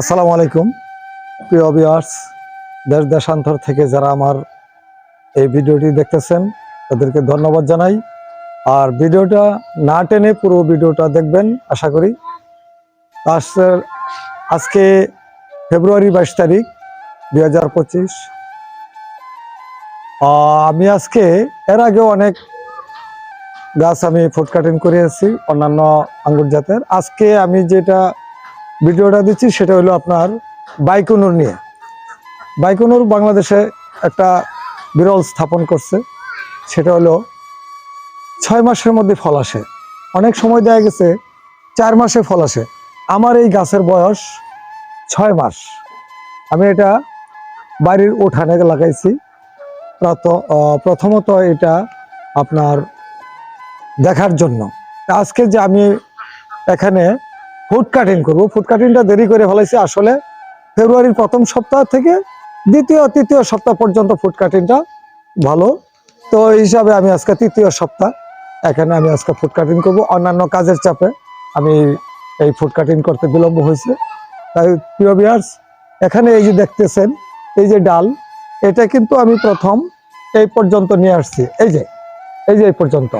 আসসালামু আলাইকুম প্রিয় ভিউয়ার্স, দেশ দেশান্তর থেকে যারা আমার এই ভিডিওটি দেখতেছেন তাদেরকে ধন্যবাদ জানাই। আর ভিডিওটা না টেনে পুরো ভিডিওটা দেখবেন আশা করি। আজকে ফেব্রুয়ারি 22 তারিখ 2025। আমি আজকে এর আগে অনেক গাছ আমি ফুড কাটিং করেছি অন্যান্য আঙ্গুর জাতের। আজকে আমি যেটা ভিডিওটা দিচ্ছি সেটা হলো আপনার বাইকোনুর নিয়ে। বাইকোনুর বাংলাদেশে একটা বিরল স্থাপন করছে, সেটা হলো 6 মাসের মধ্যে ফল আসে। অনেক সময় দেখা গেছে 4 মাসে ফল আসে। আমার এই গাছের বয়স 6 মাস। আমি এটা বাড়ির উঠানে লাগাইছি। প্রথমত এটা আপনার দেখার জন্য। আজকে যে আমি এখানে ফুড কাটিং করব, ফুড কাটিংটা দেরি করে ফেলাইছি। আসলে ফেব্রুয়ারির প্রথম সপ্তাহ থেকে দ্বিতীয় তৃতীয় সপ্তাহ পর্যন্ত ফুড কাটিংটা ভালো, তো এই হিসাবে আমি আজকে তৃতীয় সপ্তাহ এখানে আমি আজকে ফুড কাটিং করব। অন্যান্য কাজের চাপে আমি এই ফুড কাটিং করতে বিলম্ব হয়েছে। তাই প্রিয় ভিউয়ার্স, এখানে এই যে দেখতেছেন এই যে ডাল, এটা কিন্তু আমি প্রথম এই পর্যন্ত নিয়ে আসছি। এই যে এই পর্যন্ত,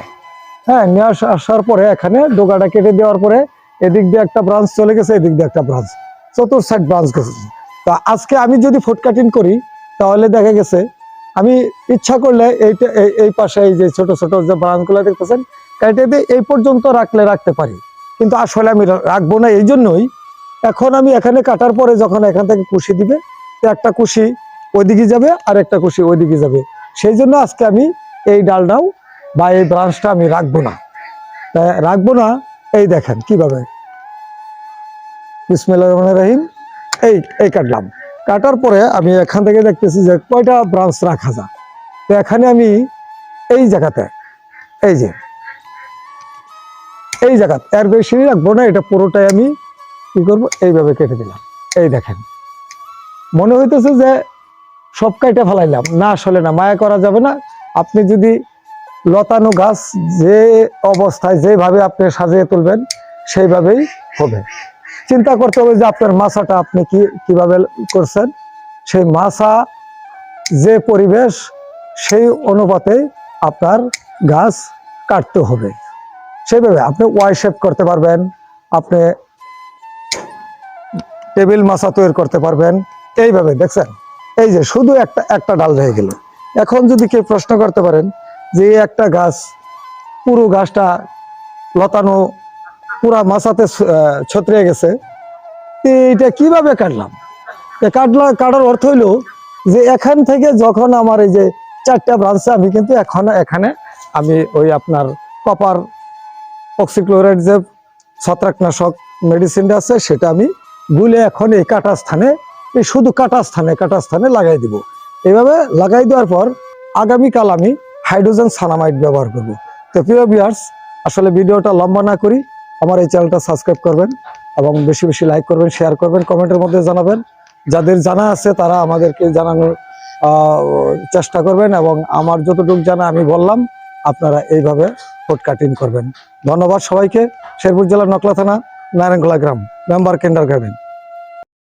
হ্যাঁ, নিয়ে আসার পরে এখানে ডোকাটা কেটে দেওয়ার পরে এদিক দিয়ে একটা ব্রাঞ্চ চলে গেছে, এদিক দিয়ে একটা ব্রাঞ্চ, চতুর সাইড ব্রাঞ্চ গেছে। তো আজকে আমি যদি ফুড কাটিং করি তাহলে দেখা গেছে আমি ইচ্ছা করলে এইটা এই পাশে এই যে ছোট ছোট যে ব্রাঞ্চগুলো দেখতেছেন কেটে দিয়ে এই পর্যন্ত রাখতে পারি, কিন্তু আসলে আমি রাখবো না। এই জন্যই এখন আমি এখানে কাটার পরে যখন এখান থেকে কুশি দিবে, তো একটা কুশি ওইদিকে যাবে আর একটা কুশি ওইদিকে যাবে। সেই জন্য আজকে আমি এই ডালটাও বা এই ব্রাঞ্চটা আমি রাখবো না। এই দেখেন কিভাবে, বিসমিল্লাহির রহমানির রহিম, এই কাটলাম। কাটার পরে আমি এখান থেকে দেখতেছি যে কয়টা ব্রাঞ্চ রাখা যায়। তো এখানে আমি এই জায়গাতে এই জায়গাতে এর বেশি রাখবো না, এটা পুরোটাই আমি কি করবো এইভাবে কেটে দিলাম। এই দেখেন, মনে হইতেছে যে সব কাইটা ফেলাইলাম, না আসলে না, মায়া করা যাবে না। আপনি যদি লতানো গাছ যে অবস্থায় যেভাবে আপনি সাজিয়ে তুলবেন সেইভাবেই হবে। চিন্তা করতে হবে যে আপনার মাছাটা আপনি কিভাবে করছেন, সেই মাছা যে পরিবেশ সেই অনুপাতে আপনার গাছ কাটতে হবে। সেইভাবে আপনি ওয়াই শেপ করতে পারবেন, আপনি টেবিল মাছা তৈরি করতে পারবেন। এইভাবে দেখছেন, এই যে শুধু একটা ডাল রয়ে গেল। এখন যদি কেউ প্রশ্ন করতে পারেন যে একটা গাছ পুরো গাছটা লতানো পুরা মাছাতে ছত্রিয়ে গেছে, এটা কিভাবে কাটলাম? কাটার অর্থ হইল যে এখান থেকে যখন আমার এই যে 4টা ব্রাঞ্চে আমি কিন্তু এখানে আমি ওই আপনার কপার অক্সিক্লোরাইড যে ছত্রাকনাশক মেডিসিনটা আছে সেটা আমি গুলে এখন এই কাটা স্থানে, এই শুধু কাটা স্থানে লাগাই দিব। এইভাবে লাগাই দেওয়ার পর আগামীকাল আমি হাইড্রোজেন সানামাইড ব্যবহার করব। তো প্রিয় ভিউয়ার্স, আসলে ভিডিওটা লম্বা না করি, আমার এই চ্যানেলটা সাবস্ক্রাইব করবেন এবং বেশি বেশি লাইক করবেন, শেয়ার করবেন, কমেন্টের মধ্যে জানাবেন। যাদের জানা আছে তারা আমাদেরকে জানানোর চেষ্টা করবেন, এবং আমার যতটুকু জানা আমি বললাম, আপনারা এইভাবে ফুড কাটিং করবেন। ধন্যবাদ সবাইকে। শেরপুর জেলার নকলা থানা, নারায়ণগোলা গ্রাম, মেম্বার কিন্ডারগার্টেন।